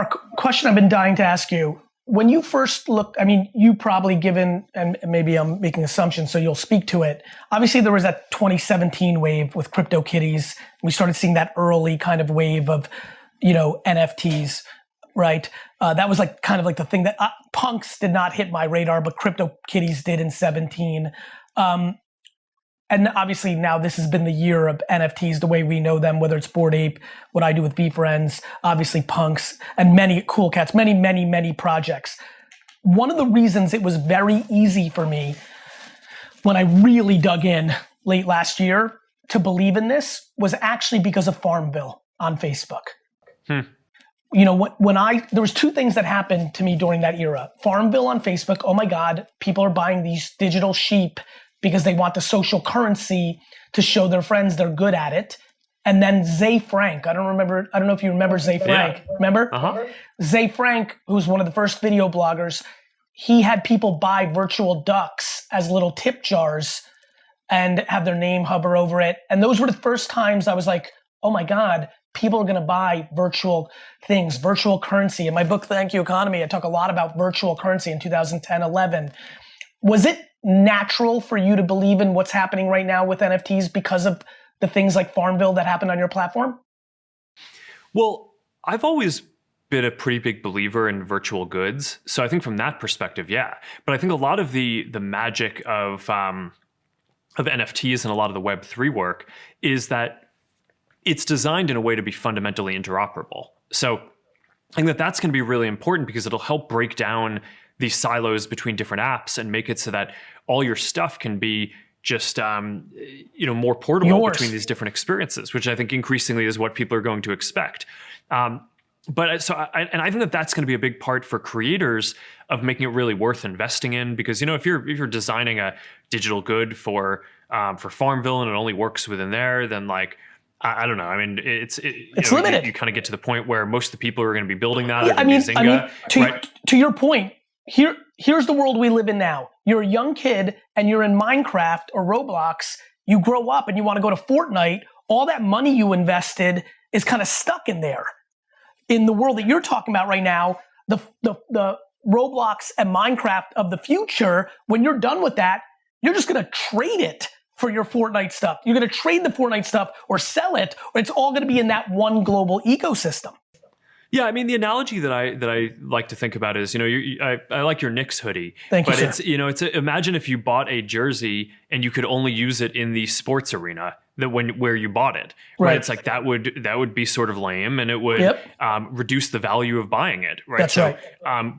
Mark, question I've been dying to ask you. When you first look, I mean, you probably given, and maybe I'm making assumptions, so you'll speak to it. Obviously, there was that 2017 wave with CryptoKitties. We started seeing that early kind of wave of, NFTs, right? That was like kind of like the thing that punks did not hit my radar, but CryptoKitties did in 17. And obviously now this has been the year of NFTs, the way we know them, whether it's Bored Ape, what I do with VeeFriends, obviously punks, and many Cool Cats, many, many, many projects. One of the reasons it was very easy for me when I really dug in late last year to believe in this was actually because of Farmville on Facebook. There was two things that happened to me during that era. Farmville on Facebook, oh my God, people are buying these digital sheep because they want the social currency to show their friends they're good at it. And then Zay Frank, I don't know if you remember Zay Frank, yeah. Remember? Uh-huh. Zay Frank, who's one of the first video bloggers, he had people buy virtual ducks as little tip jars and have their name hover over it. And those were the first times I was like, oh my God, people are gonna buy virtual things, virtual currency. In my book, Thank You Economy, I talk a lot about virtual currency in 2010, 11. Was it natural for you to believe in what's happening right now with NFTs because of the things like Farmville that happened on your platform? Well, I've always been a pretty big believer in virtual goods. So I think from that perspective, yeah. But I think a lot of the magic of NFTs and a lot of the Web3 work is that it's designed in a way to be fundamentally interoperable. So I think that that's going to be really important because it'll help break down these silos between different apps and make it so that all your stuff can be just more portable between these different experiences, which I think increasingly is what people are going to expect. I think that that's going to be a big part for creators of making it really worth investing in, because if you're designing a digital good for Farmville and it only works within there, then like I don't know. I mean, it's limited. You kind of get to the point where most of the people who are going to be building that are I going to be Zynga. To your point, here's the world we live in now. You're a young kid and you're in Minecraft or Roblox. You grow up and you want to go to Fortnite. All that money you invested is kind of stuck in there. In the world that you're talking about right now, the Roblox and Minecraft of the future, when you're done with that, you're just going to trade it for your Fortnite stuff. You're going to trade the Fortnite stuff or sell it, or it's all going to be in that one global ecosystem. Yeah, I mean, the analogy that I like to think about is, I like your Knicks hoodie. Thank you, but sir. Imagine if you bought a jersey and you could only use it in the sports arena where you bought it. Right. It's like that would be sort of lame, and it would reduce the value of buying it. Right. That's right.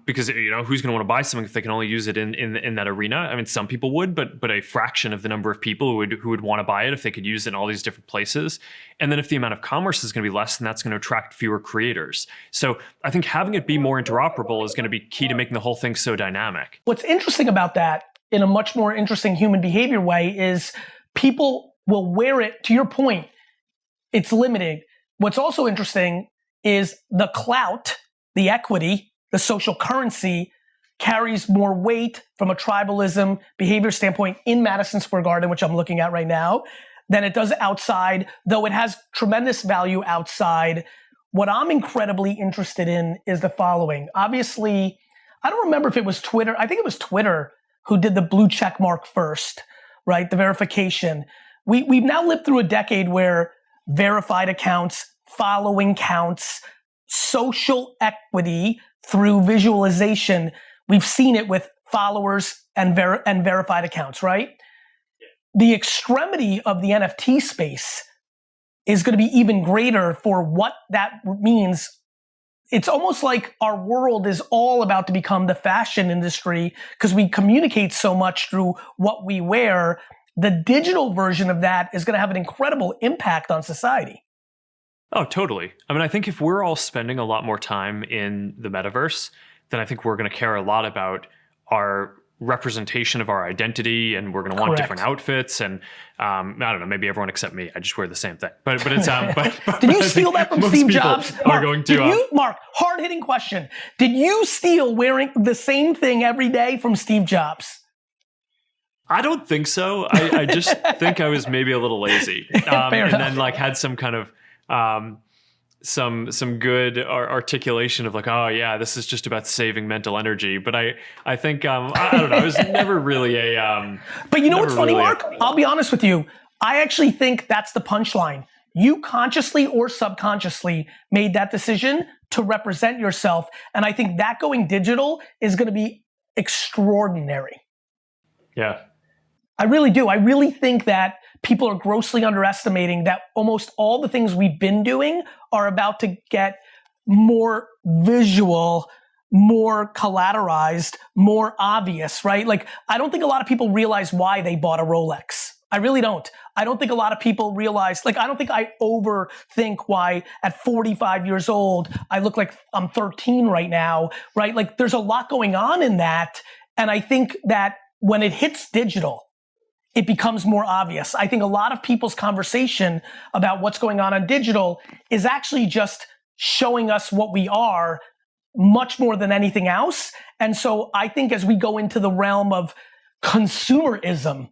Because who's going to want to buy something if they can only use it in that arena? I mean, some people would, but a fraction of the number of people who would want to buy it if they could use it in all these different places. And then if the amount of commerce is going to be less, then that's going to attract fewer creators. So I think having it be more interoperable is going to be key to making the whole thing so dynamic. What's interesting about that, in a much more interesting human behavior way, is people will wear it. To your point, it's limited. What's also interesting is the clout, the equity, the social currency carries more weight from a tribalism behavior standpoint in Madison Square Garden, which I'm looking at right now, than it does outside, though it has tremendous value outside. What I'm incredibly interested in is the following. Obviously, I don't remember if it was Twitter. I think it was Twitter who did the blue check mark first, right? The verification. We've now lived through a decade where verified accounts, following counts, social equity through visualization. We've seen it with followers and verified accounts, right? Yeah. The extremity of the NFT space is going to be even greater for what that means. It's almost like our world is all about to become the fashion industry because we communicate so much through what we wear. The digital version of that is going to have an incredible impact on society. Oh, totally. I mean, I think if we're all spending a lot more time in the metaverse, then I think we're going to care a lot about our representation of our identity, and we're going to want different outfits. And I don't know, maybe everyone except me. I just wear the same thing. But it's did you steal that from Steve Jobs? Mark, Mark, hard hitting question. Did you steal wearing the same thing every day from Steve Jobs? I don't think so. I just think I was maybe a little lazy, and then like had some kind of some good articulation of like, oh yeah, this is just about saving mental energy. But I think I don't know. I was never really a. But you know what's funny, Mark? I'll be honest with you. I actually think that's the punchline. You consciously or subconsciously made that decision to represent yourself, and I think that going digital is going to be extraordinary. Yeah. I really do. I really think that people are grossly underestimating that almost all the things we've been doing are about to get more visual, more collateralized, more obvious, right? Like, I don't think a lot of people realize why they bought a Rolex. I really don't. I don't think a lot of people realize, like, I don't think I overthink why at 45 years old, I look like I'm 13 right now, right? Like, there's a lot going on in that. And I think that when it hits digital, it becomes more obvious. I think a lot of people's conversation about what's going on digital is actually just showing us what we are much more than anything else. And so I think as we go into the realm of consumerism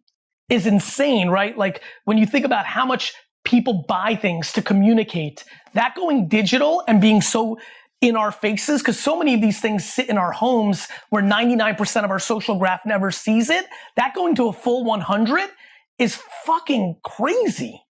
is insane, right? Like when you think about how much people buy things to communicate, that going digital and being so in our faces, because so many of these things sit in our homes where 99% of our social graph never sees it, that going to a full 100 is fucking crazy.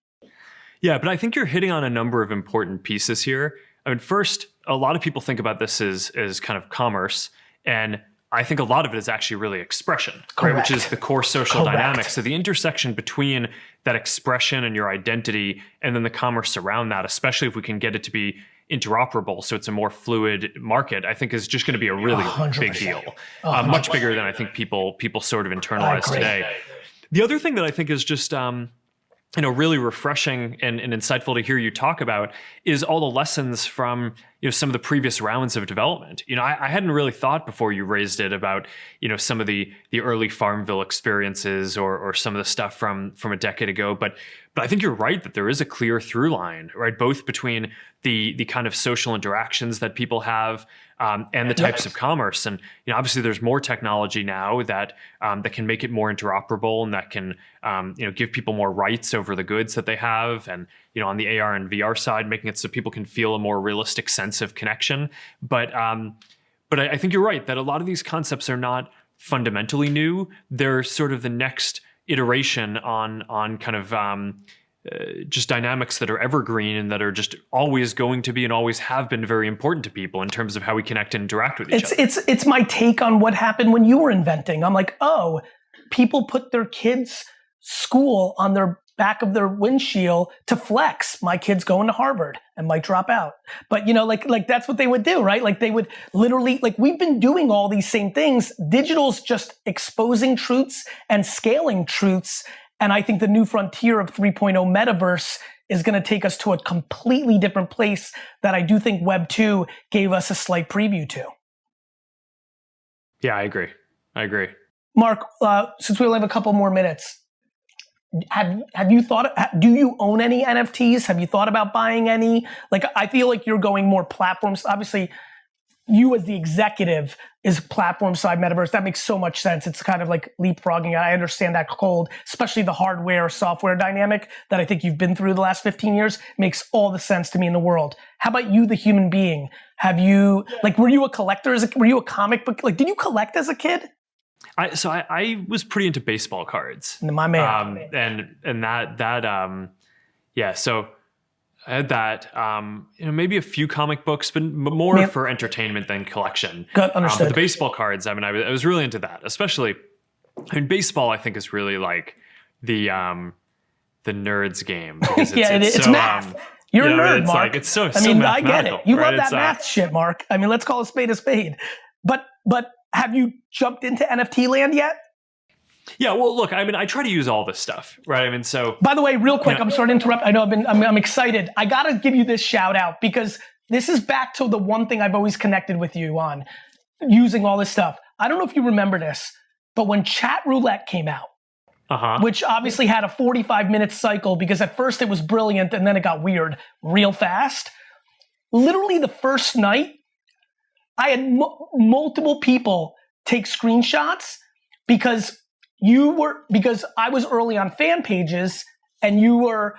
Yeah, but I think you're hitting on a number of important pieces here. I mean, first, a lot of people think about this as kind of commerce, and I think a lot of it is actually really expression, right? Which is the core social dynamic. So the intersection between that expression and your identity and then the commerce around that, especially if we can get it to be interoperable, so it's a more fluid market, I think is just going to be a really 100%. Big deal. Much bigger than I think people sort of internalize today. The other thing that I think is just really refreshing and insightful to hear you talk about is all the lessons from some of the previous rounds of development. I hadn't really thought before you raised it about some of the early Farmville experiences or some of the stuff from a decade ago, but I think you're right that there is a clear through line, right? Both between the kind of social interactions that people have and the types of commerce. And obviously there's more technology now that can make it more interoperable and that can give people more rights over the goods that they have. And on the AR and VR side, making it so people can feel a more realistic sense of connection. But I think you're right that a lot of these concepts are not fundamentally new. They're sort of the next iteration on kind of just dynamics that are evergreen and that are just always going to be and always have been very important to people in terms of how we connect and interact with each other. It's my take on what happened when you were inventing. I'm like, oh, people put their kids' school on their back of their windshield to flex. My kid's going to Harvard and might drop out. But like that's what they would do, right? Like they would literally, like we've been doing all these same things. Digital's just exposing truths and scaling truths. And I think the new frontier of 3.0 metaverse is going to take us to a completely different place that I do think Web 2 gave us a slight preview to. Yeah, I agree. Mark, since we only have a couple more minutes, have you thought, do you own any NFTs? Have you thought about buying any? Like, I feel like you're going more platforms. Obviously, you as the executive is platform side metaverse. That makes so much sense. It's kind of like leapfrogging. I understand that cold, especially the hardware software dynamic that I think you've been through the last 15 years makes all the sense to me in the world. How about you, the human being? Have you, like, were you a collector were you a comic book? Like, did you collect as a kid? I was pretty into baseball cards. My man. And that yeah, so I had that, maybe a few comic books, but more for entertainment than collection. Understood. But the baseball cards, I was really into that, especially, baseball I think is really like the nerd's game. Because it's so, math. You're a nerd, Mark. Like, it's so I get it. You right? love that math shit, Mark. Let's call a spade a spade. But have you jumped into NFT land yet? Yeah, well, look, I try to use all this stuff, right? So. By the way, real quick, I'm sorry to interrupt. I know I'm excited. I got to give you this shout out because this is back to the one thing I've always connected with you on, using all this stuff. I don't know if you remember this, but when Chat Roulette came out, which obviously had a 45-minute cycle because at first it was brilliant and then it got weird real fast. Literally the first night, I had multiple people take screenshots because I was early on fan pages and you were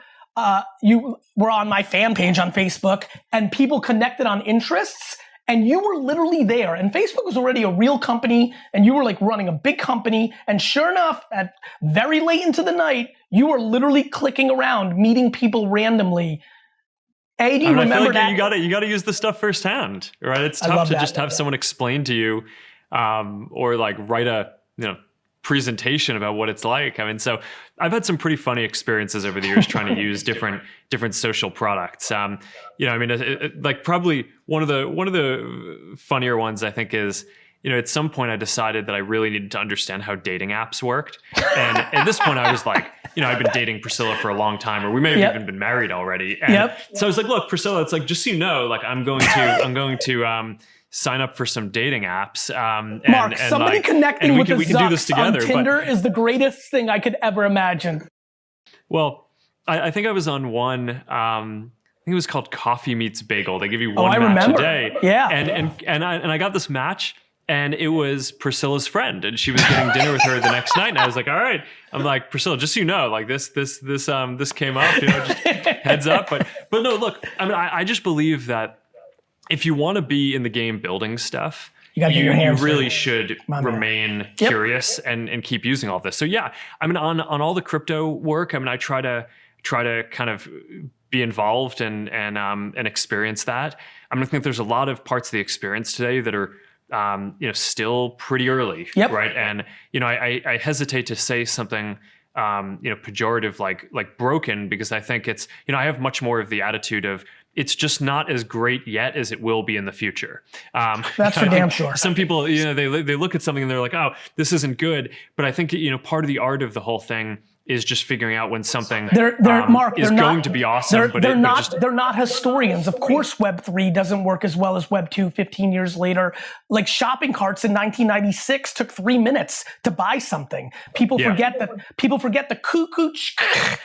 you were on my fan page on Facebook and people connected on interests and you were literally there. And Facebook was already a real company and you were like running a big company. And sure enough, at very late into the night, you were literally clicking around, meeting people randomly. Do you remember that? You got to use the stuff firsthand, right? It's tough to just have someone explain to you, or like write a presentation about what it's like. I mean, so I've had some pretty funny experiences over the years trying to use different social products. Like probably one of the funnier ones I think is, at some point I decided that I really needed to understand how dating apps worked. And at this point I was like, I've been dating Priscilla for a long time, or we may have even been married already. And so I was like, look, Priscilla, it's like, just so you know, like I'm going to sign up for some dating apps. Mark, somebody like, connecting with the Zucks on Tinder is the greatest thing I could ever imagine. Well, I think I was on one, I think it was called Coffee Meets Bagel. They give you one match a day. Yeah. And I got this match. And it was Priscilla's friend, and she was getting dinner with her the next night. And I was like, "All right." I'm like, "Priscilla, just so you know, like this came up, just heads up." But no, look, I mean, I just believe that if you want to be in the game building stuff, you really should remain curious and keep using all this. So yeah, I mean, on all the crypto work, I mean, I try to kind of be involved and experience that. I mean, I think there's a lot of parts of the experience today that are still pretty early, right? And I hesitate to say something pejorative like broken, because I think it's I have much more of the attitude of it's just not as great yet as it will be in the future. That's for damn sure. Some people they look at something and they're like, oh, this isn't good. But I think part of the art of the whole thing is just figuring out when something is going to be awesome. They're not historians. Of course, Web3 doesn't work as well as Web2 15 years later. Like shopping carts in 1996 took 3 minutes to buy something. People forget the cuckoo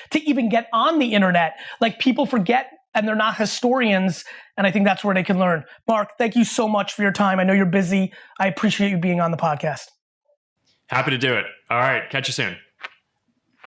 to even get on the internet. Like people forget, and they're not historians. And I think that's where they can learn. Mark, thank you so much for your time. I know you're busy. I appreciate you being on the podcast. Happy to do it. All right. Catch you soon.